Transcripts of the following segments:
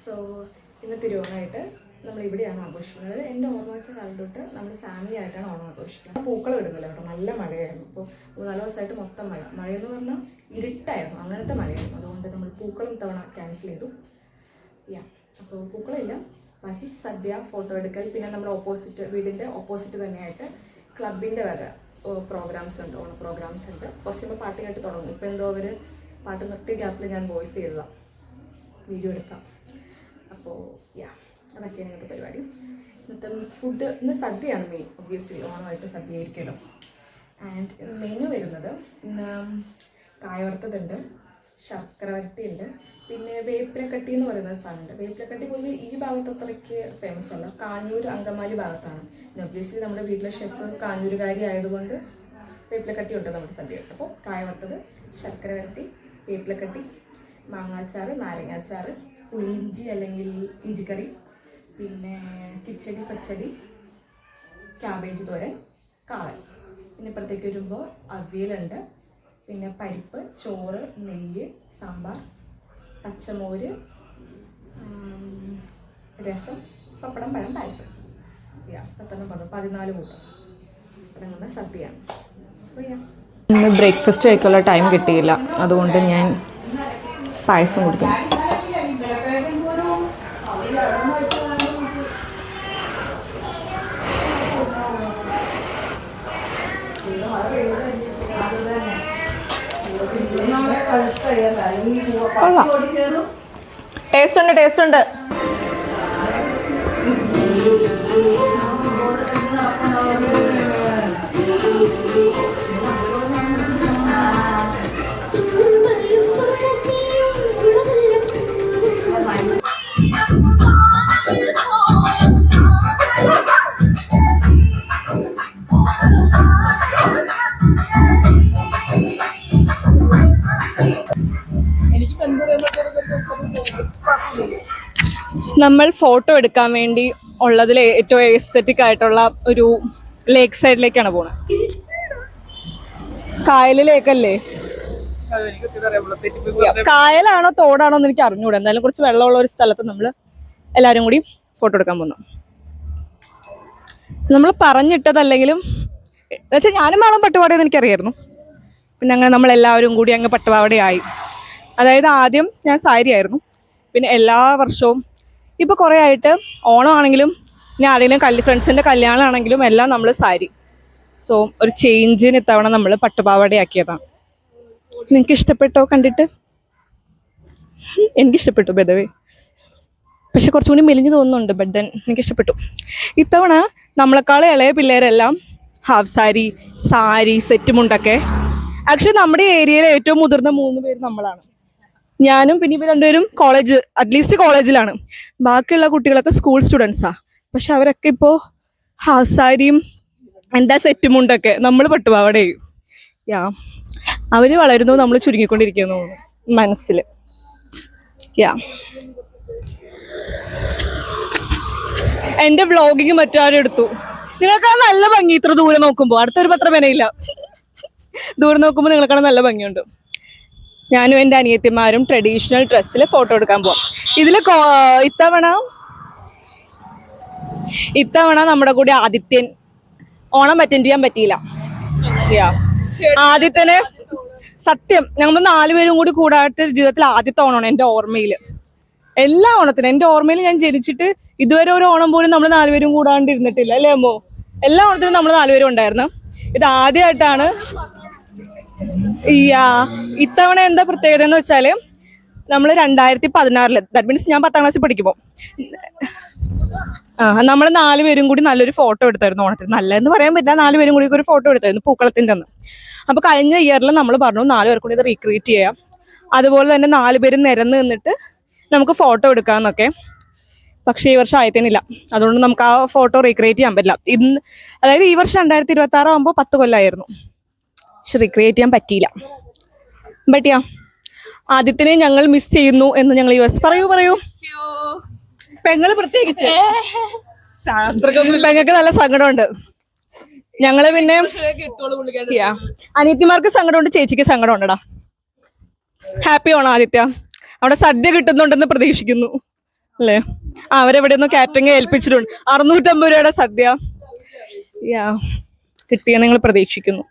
So ഇന്ന് തിരുവോണമായിട്ട് നമ്മൾ ഇവിടെയാണ് ആഘോഷിക്കുന്നത്. എൻ്റെ ഓർമ്മ വെച്ച കാലം തൊട്ട് നമ്മൾ ഫാമിലി ആയിട്ടാണ് ഓണം ആഘോഷിക്കുന്നത്. പൂക്കളം ഇടുന്നില്ല കേട്ടോ, നല്ല മഴയായിരുന്നു. ഇപ്പോൾ 4 ദിവസമായിട്ട് മൊത്തം മഴയെന്ന് പറഞ്ഞാൽ ഇരുട്ടായിരുന്നു, അങ്ങനത്തെ മഴയായിരുന്നു. അതുകൊണ്ട് നമ്മൾ പൂക്കളം തവണ ക്യാൻസൽ ചെയ്തു. അപ്പോൾ പൂക്കളമില്ല, ബാക്കി സദ്യ, ഫോട്ടോ എടുക്കൽ, പിന്നെ നമ്മുടെ വീടിൻ്റെ ഓപ്പോസിറ്റ് തന്നെയായിട്ട് ക്ലബിൻ്റെ വക പ്രോഗ്രാംസ് ഉണ്ട്, ഓണ പ്രോഗ്രാംസ് ഉണ്ട്. കുറച്ച് കഴിയുമ്പോൾ പാട്ട് കേട്ട് തുടങ്ങും. ഇപ്പോൾ എന്തോ അവർ പാട്ട് നിർത്തിയ ഗ്യാപ്പിൽ ഞാൻ വോയിസ് ചെയ്തതാണ്, വീഡിയോ എടുക്കാം. അപ്പോൾ അതൊക്കെയാണ് ഇന്നത്തെ പരിപാടി. ഇന്നത്തെ ഫുഡ് ഇന്ന് സദ്യയാണ് മെയിൻ. ഒബ്വിയസ്ലി ഓണമായിട്ട് സദ്യ ആയിരിക്കുമല്ലോ. ആൻഡ് മെനു വരുന്നത് ഇന്ന് കായ വറുത്തതുണ്ട്, ശർക്കര വരട്ടിയുണ്ട്, പിന്നെ വേപ്പിലക്കട്ടി എന്ന് പറയുന്ന സാധനമുണ്ട്. വേപ്പിലക്കട്ടി പൊതുവെ ഈ ഭാഗത്ത് അത്രയ്ക്ക് ഫേമസ് അല്ല, കാഞ്ഞൂർ അങ്കമാലി ഭാഗത്താണ്. പിന്നെ ഒബ്വിയസ്ലി നമ്മുടെ വീട്ടിലെ ഷെഫ് കാഞ്ഞൂരുകാരി ആയതുകൊണ്ട് വേപ്പിലക്കട്ടി ഉണ്ട് നമ്മുടെ സദ്യ. അപ്പോൾ കായ വറുത്തത്, ശർക്കര വരട്ടി, വേപ്പിലക്കട്ടി, മാങ്ങാച്ചാറ്, നാരങ്ങാച്ചാറ്, പുളിയിഞ്ചി അല്ലെങ്കിൽ ഇഞ്ചിക്കറി, പിന്നെ കിച്ചടി, പച്ചടി, ക്യാബേജ് തോരൻ, കാളൻ. പിന്നെ ഇപ്പുറത്തേക്ക് വരുമ്പോൾ അവിയലുണ്ട്, പിന്നെ പരിപ്പ്, ചോറ്, നെയ്യ്, സാമ്പാർ, പച്ചമോര്, രസം, പപ്പടം, പഴം, പായസം. 14 കൂട്ടം അടങ്ങുന്ന സദ്യയാണ്. ഇന്ന് ബ്രേക്ക്ഫാസ്റ്റ് കഴിക്കാനുള്ള ടൈം കിട്ടിയില്ല, അതുകൊണ്ട് ഞാൻ പായസം കുടിക്കും. ടേസ്റ്റ് ഉണ്ട്. നമ്മൾ ഫോട്ടോ എടുക്കാൻ വേണ്ടി ഉള്ളതിൽ ഏറ്റവും എസ്തെറ്റിക് ആയിട്ടുള്ള ഒരു ലേക്ക് സൈഡിലേക്കാണ് പോണത്. കായലിലേക്കല്ലേ, കായലാണോ തോടാണോ എന്ന് എനിക്ക് അറിഞ്ഞൂടാ. എന്തായാലും കുറച്ച് വെള്ളമുള്ള ഒരു സ്ഥലത്ത് നമ്മൾ എല്ലാവരും കൂടി ഫോട്ടോ എടുക്കാൻ പോകുന്നു. നമ്മൾ പറഞ്ഞിട്ടതല്ലെങ്കിലും എന്നുവെച്ചാൽ ഞാനും വേണം പട്ടുപാടയെന്ന് എനിക്കറിയായിരുന്നു. പിന്നെ അങ്ങനെ നമ്മളെല്ലാവരും കൂടി അങ്ങ് പട്ടുപാവടയായി. അതായത് ആദ്യം ഞാൻ സാരി ആയിരുന്നു, പിന്നെ എല്ലാ വർഷവും ഇപ്പോൾ കുറേ ആയിട്ട് ഓണമാണെങ്കിലും ഇനി ആരെങ്കിലും ഫ്രണ്ട്സിൻ്റെ കല്യാണമാണെങ്കിലും എല്ലാം നമ്മൾ സാരി. സോ ഒരു ചേഞ്ചിന് ഇത്തവണ നമ്മൾ പട്ടുപാവാടയാക്കിയതാണ്. നിങ്ങൾക്ക് ഇഷ്ടപ്പെട്ടോ കണ്ടിട്ട്? എനിക്കിഷ്ടപ്പെട്ടു ബദവേ, പക്ഷെ കുറച്ചുകൂടി മെലിഞ്ഞ് തോന്നുന്നുണ്ട്. ബട്ട് ദെൻ എനിക്കിഷ്ടപ്പെട്ടു. ഇത്തവണ നമ്മളെക്കാളും ഇളയ പിള്ളേരെല്ലാം ഹാഫ് സാരി സെറ്റ് മുണ്ടൊക്കെ. ആക്ച്വലി നമ്മുടെ ഏരിയയിലെ ഏറ്റവും മുതിർന്ന 3 പേര് നമ്മളാണ്. ഞാനും പിന്നെ ഇവർ 2 പേരും അറ്റ്ലീസ്റ്റ് കോളേജിലാണ്. ബാക്കിയുള്ള കുട്ടികളൊക്കെ സ്കൂൾ സ്റ്റുഡൻസാണ്. പക്ഷെ അവരൊക്കെ ഇപ്പോൾ ഹാഫ് സാരിയും സെറ്റ് മുണ്ടൊക്കെ, നമ്മൾ പട്ടുപാവാടയും. അവർ വളരുന്നു, നമ്മൾ ചുരുങ്ങിക്കൊണ്ടിരിക്കുന്നു മനസ്സിൽ. എൻ്റെ വ്ളോഗിങ് മറ്റാരും എടുത്തു. നിങ്ങൾക്കാണ് നല്ല ഭംഗി ഇത്ര ദൂരെ നോക്കുമ്പോൾ. അടുത്തൊരു പത്ര പേനയില്ല, ദൂരെ നോക്കുമ്പോൾ നിങ്ങൾക്കാണ് നല്ല ഭംഗിയുണ്ട്. ഞാനും എൻ്റെ അനിയത്തിമാരും ട്രഡീഷണൽ ഡ്രസ്സിൽ ഫോട്ടോ എടുക്കാൻ പോവാം. ഇതിൽ ഇത്തവണ നമ്മുടെ കൂടെ ആദിത്യൻ ഓണം അറ്റൻഡ് ചെയ്യാൻ പറ്റിയില്ല. ആദിത്യന് സത്യം ഞങ്ങൾ 4 പേരും കൂടി കൂടാത്ത ജീവിതത്തിൽ ആദ്യത്തെ ഓണമാണ് എൻ്റെ ഓർമ്മയിൽ. എല്ലാ ഓണത്തിനും എൻ്റെ ഓർമ്മയിൽ ഞാൻ ജനിച്ചിട്ട് ഇതുവരെ ഒരു ഓണം പോലും നമ്മൾ 4 പേരും കൂടാണ്ട് ഇരുന്നിട്ടില്ല, അല്ലേ അമ്മോ? എല്ലാ ഓണത്തിനും നമ്മൾ 4 പേരും ഉണ്ടായിരുന്നു. ഇത് ആദ്യമായിട്ടാണ്. ഇത്തവണ എന്താ പ്രത്യേകത എന്ന് വെച്ചാല് നമ്മൾ 2016 ദാറ്റ് മീൻസ് ഞാൻ 10ാം ക്ലാസ്സിൽ പഠിക്കുമ്പോൾ നമ്മൾ 4 പേരും കൂടി നല്ലൊരു ഫോട്ടോ എടുത്തായിരുന്നു ഓണത്തിന്. നല്ലതെന്ന് പറയാൻ പറ്റില്ല, 4 പേരും കൂടി ഒരു ഫോട്ടോ എടുത്തായിരുന്നു പൂക്കളത്തിൻ്റെ അന്ന്. അപ്പോൾ കഴിഞ്ഞ ഇയറിൽ നമ്മൾ പറഞ്ഞു 4 പേർ കൂടി ഇത് റീക്രിയേറ്റ് ചെയ്യാം, അതുപോലെ തന്നെ 4 പേരും നിരന്ന് നിന്നിട്ട് നമുക്ക് ഫോട്ടോ എടുക്കാമെന്നൊക്കെ. പക്ഷേ ഈ വർഷം ആയത്തേനില്ല, അതുകൊണ്ട് നമുക്ക് ആ ഫോട്ടോ റീക്രിയേറ്റ് ചെയ്യാൻ പറ്റില്ല. അതായത് ഈ വർഷം 2026 ആകുമ്പോൾ 10 കൊല്ലമായിരുന്നു, പക്ഷെ റീക്രിയേറ്റ് ചെയ്യാൻ പറ്റിയില്ല. ബട്ട് ആദ്യത്തിനെ ഞങ്ങൾ മിസ് ചെയ്യുന്നു എന്ന് ഞങ്ങൾ ഈ വർഷം പറയൂ. പെങ്ങള് പ്രത്യേകിച്ച് പെങ്ങൾക്ക് നല്ല സങ്കടമുണ്ട്. ഞങ്ങള് പിന്നെ അനിയത്തിമാർക്ക് സങ്കടമുണ്ട്, ചേച്ചിക്ക് സങ്കടം ഉണ്ടടാ. ഹാപ്പി ആണോ ആദിത്യ? അവിടെ സദ്യ കിട്ടുന്നുണ്ടെന്ന് പ്രതീക്ഷിക്കുന്നു. അല്ലേ? അവരെവിടെ ഒന്ന് കാറ്ററിംഗ് ഏൽപ്പിച്ചിട്ടുണ്ട്. 650 രൂപയുടെ സദ്യ കിട്ടിയ നിങ്ങൾ പ്രതീക്ഷിക്കുന്നു.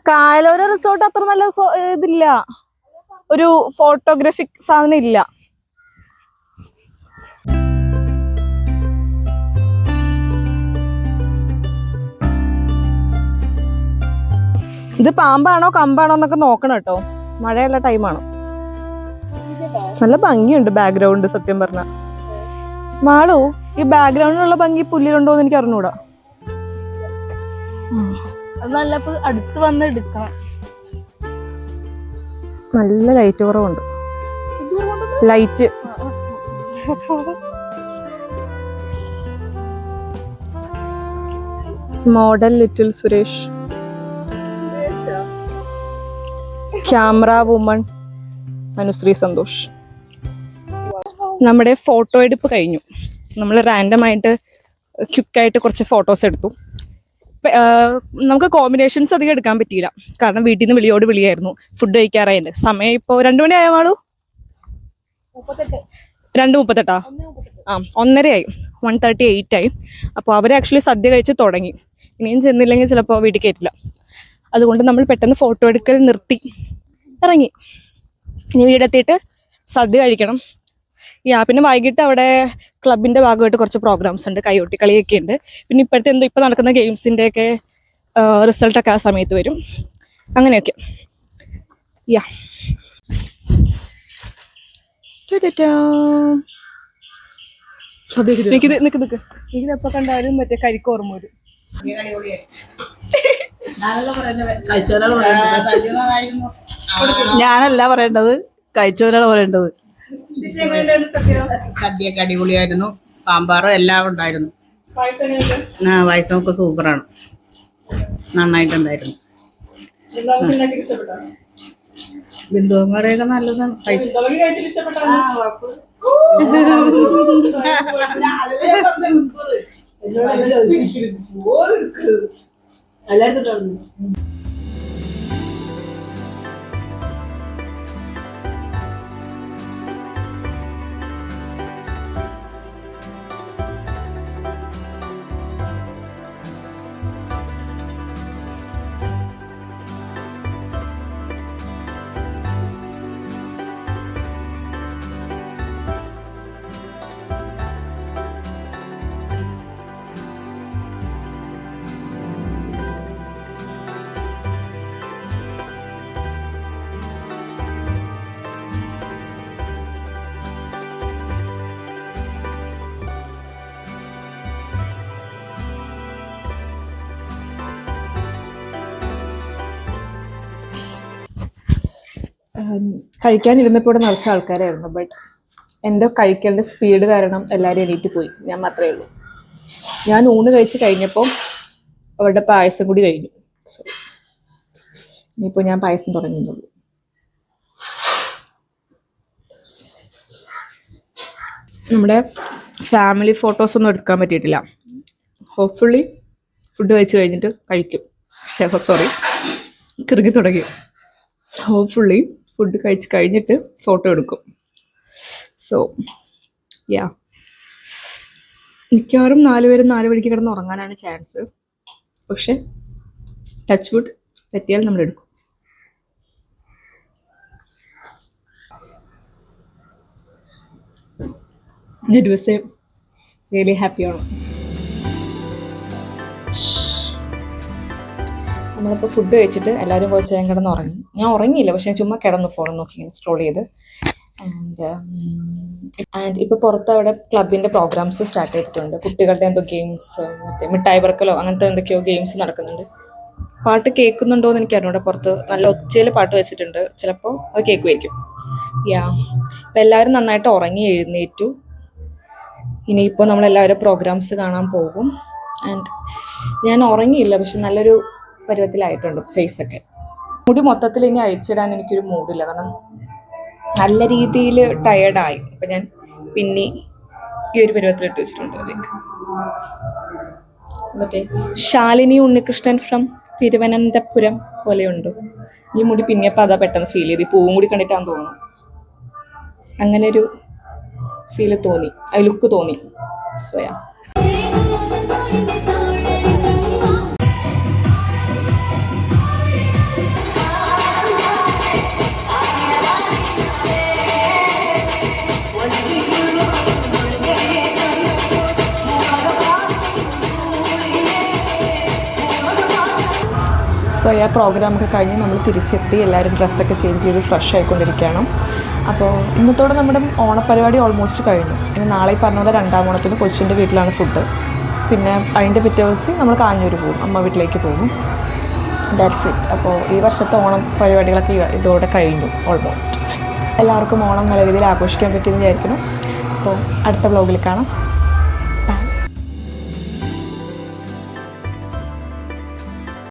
കായലോര റിസോർട്ട് അത്ര നല്ല ഇതില്ല, ഒരു ഫോട്ടോഗ്രാഫിക് സാധനം ഇല്ല. ഇത് പാമ്പാണോ കമ്പാണോ എന്നൊക്കെ നോക്കണം കേട്ടോ, മഴയുള്ള ടൈമാണ്. നല്ല ഭംഗിയുണ്ട് ബാക്ക്ഗ്രൗണ്ട്. സത്യം പറഞ്ഞ മാളു, ഈ ബാക്ക്ഗ്രൗണ്ടിലുള്ള ഭംഗി പുല്ലിലുണ്ടോ എന്ന് എനിക്ക് അറിഞ്ഞൂടാ. നല്ല അടുത്ത് വന്ന് എടുക്കണം. നല്ല ലൈറ്റ് കുറവുണ്ട്. Light model little Suresh, camera woman Anushree Santhosh. നമ്മുടെ ഫോട്ടോ എടുപ്പ് കഴിഞ്ഞു. നമ്മൾ റാൻഡമായിട്ട് ക്വിക്കായിട്ട് കുറച്ച് ഫോട്ടോസ് എടുത്തു. നമുക്ക് കോമ്പിനേഷൻസ് അധികം എടുക്കാൻ പറ്റിയില്ല, കാരണം വീട്ടിൽ നിന്ന് വിളിയായിരുന്നു. ഫുഡ് കഴിക്കാറായിട്ട് സമയം ഇപ്പോൾ 2 മണി ആയ മാളു. 2:38 1:30 ആയി. 1:38 ആയി. അപ്പോൾ അവർ ആക്ച്വലി സദ്യ കഴിച്ച് തുടങ്ങി. ഇനിയും ചെന്നില്ലെങ്കിൽ ചിലപ്പോൾ വീട്ടിൽ കയറ്റില്ല. അതുകൊണ്ട് നമ്മൾ പെട്ടെന്ന് ഫോട്ടോ എടുക്കൽ നിർത്തി ഇറങ്ങി. ഇനി വീടെത്തിയിട്ട് സദ്യ കഴിക്കണം. പിന്നെ വൈകിട്ട് അവിടെ ക്ലബിൻ്റെ ഭാഗമായിട്ട് കുറച്ച് പ്രോഗ്രാംസ് ഉണ്ട്, കൈകൊട്ടി കളിയൊക്കെ ഉണ്ട്. പിന്നെ ഇപ്പം നടക്കുന്ന ഗെയിംസിൻ്റെ ഒക്കെ റിസൾട്ടൊക്കെ ആ സമയത്ത് വരും. അങ്ങനെയൊക്കെ എനിക്കിതെപ്പോ കണ്ടാലും മറ്റേ കരിക്ക് ഓർമ്മ വരും. ഞാനല്ല പറയേണ്ടത്, കഴിച്ചവരാണ് പറയേണ്ടത്. സദ്യയൊക്കെ അടിപൊളിയായിരുന്നു. സാമ്പാറും എല്ലാം ഉണ്ടായിരുന്നു. പായസമൊക്കെ സൂപ്പറാണ്, നന്നായിട്ടുണ്ടായിരുന്നു. ബിന്ദുമാരെയൊക്കെ നല്ലതാണ്. കഴിക്കാനിരുന്നപ്പോൾ ഇവിടെ നിറച്ച ആൾക്കാരായിരുന്നു. ബട്ട് എൻ്റെ കഴിക്കലിൻ്റെ സ്പീഡ് കാരണം എല്ലാവരും എണീറ്റ് പോയി. ഞാൻ മാത്രമേ ഉള്ളൂ. ഞാൻ ഊണ് കഴിച്ച് കഴിഞ്ഞപ്പോൾ അവരുടെ പായസം കൂടി കഴിഞ്ഞു. സോ ഇനിയിപ്പോൾ ഞാൻ പായസം തുടങ്ങിയുള്ളൂ. നമ്മുടെ ഫാമിലി ഫോട്ടോസൊന്നും എടുക്കാൻ പറ്റിയിട്ടില്ല. ഹോപ്പ്ഫുള്ളി ഫുഡ് കഴിച്ച് കഴിഞ്ഞിട്ട് കഴിക്കും. കിറുകി തുടങ്ങി. ഹോപ്പ്ഫുള്ളി ഫുഡ് കഴിച്ച് കഴിഞ്ഞിട്ട് ഫോട്ടോ എടുക്കും. സോ മിക്കവാറും 4 പേരും 4 മണിക്ക് കിടന്ന് ഉറങ്ങാനാണ് ചാൻസ്. പക്ഷെ ടച്ച് വുഡ് പറ്റിയാൽ നമ്മൾ എടുക്കും. ഇറ്റ് വാസ് റിയലി ഹാപ്പിയാണ്. നമ്മളിപ്പോൾ ഫുഡ് കഴിച്ചിട്ട് എല്ലാവരും കുറച്ച് നേരം കിടന്ന് ഉറങ്ങി. ഞാൻ ഉറങ്ങിയില്ല, പക്ഷേ ചുമ്മാ കിടന്നു ഫോൺ നോക്കി ഇങ്ങനെ സ്ക്രോൾ ചെയ്ത്. ആൻഡ് ഇപ്പോൾ പുറത്ത് അവിടെ ക്ലബിൻ്റെ പ്രോഗ്രാംസ് സ്റ്റാർട്ട് ചെയ്തിട്ടുണ്ട്. കുട്ടികളുടെ എന്തോ ഗെയിംസ്, മറ്റേ മിഠായി പറക്കലോ അങ്ങനത്തെ എന്തൊക്കെയോ ഗെയിംസ് നടക്കുന്നുണ്ട്. പാട്ട് കേൾക്കുന്നുണ്ടോ എന്ന് എനിക്കറിഞ്ഞൂടെ. പുറത്ത് നല്ല ഒച്ചയിൽ പാട്ട് വെച്ചിട്ടുണ്ട്. ചിലപ്പോൾ അത് കേൾക്കുമായിരിക്കും. അപ്പം എല്ലാവരും നന്നായിട്ട് ഉറങ്ങി എഴുന്നേറ്റു. ഇനിയിപ്പോൾ നമ്മളെല്ലാവരും പ്രോഗ്രാംസ് കാണാൻ പോകും. ആൻഡ് ഞാൻ ഉറങ്ങിയില്ല, പക്ഷെ നല്ലൊരു പരുവത്തിലായിട്ടുണ്ട് ഫേസൊക്കെ. മുടി മൊത്തത്തിൽ ഇനി അഴിച്ചിടാൻ എനിക്കൊരു മൂഡില്ല, കാരണം നല്ല രീതിയിൽ ടയേർഡായി. അപ്പം ഞാൻ പിന്നെ ഈ ഒരു പരുവത്തിലിട്ട് വെച്ചിട്ടുണ്ട്. മറ്റേ ശാലിനി ഉണ്ണികൃഷ്ണൻ ഫ്രം തിരുവനന്തപുരം പോലെയുണ്ട്. ഈ മുടി പിന്നെയപ്പോൾ അതാ പെട്ടെന്ന് ഫീൽ ചെയ്ത്, ഈ പൂവും കൂടി കണ്ടിട്ടാന്ന് തോന്നുന്നു. അങ്ങനെ ഒരു ഫീല് തോന്നി, ആ ലുക്ക് തോന്നി. സോയാ സോയാ പ്രോഗ്രാമൊക്കെ കഴിഞ്ഞ് നമ്മൾ തിരിച്ചെത്തി. എല്ലാവരും ഡ്രസ്സൊക്കെ ചേഞ്ച് ചെയ്ത് ഫ്രഷ് ആയിക്കൊണ്ടിരിക്കുകയാണ്. അപ്പോൾ ഇന്നത്തോടെ നമ്മുടെ ഓണപ്പരിപാടി ഓൾമോസ്റ്റ് കഴിഞ്ഞു. ഇനി നാളെ പറഞ്ഞ പോലെ 2ാം ഓണത്തിന് കൊച്ചിൻ്റെ വീട്ടിലാണ് ഫുഡ്. പിന്നെ അതിൻ്റെ പിറ്റേ ദിവസം നമ്മൾ കാഞ്ഞൂർ പോകും, അമ്മ വീട്ടിലേക്ക് പോകും. That's it. അപ്പോൾ ഈ വർഷത്തെ ഓണം പരിപാടികളൊക്കെ ഇതോടെ കഴിഞ്ഞു ഓൾമോസ്റ്റ്. എല്ലാവർക്കും ഓണം നല്ല രീതിയിൽ ആഘോഷിക്കാൻ പറ്റിയെന്ന് വിചാരിക്കുന്നു. അപ്പോൾ അടുത്ത വ്ലോഗിൽ കാണാം.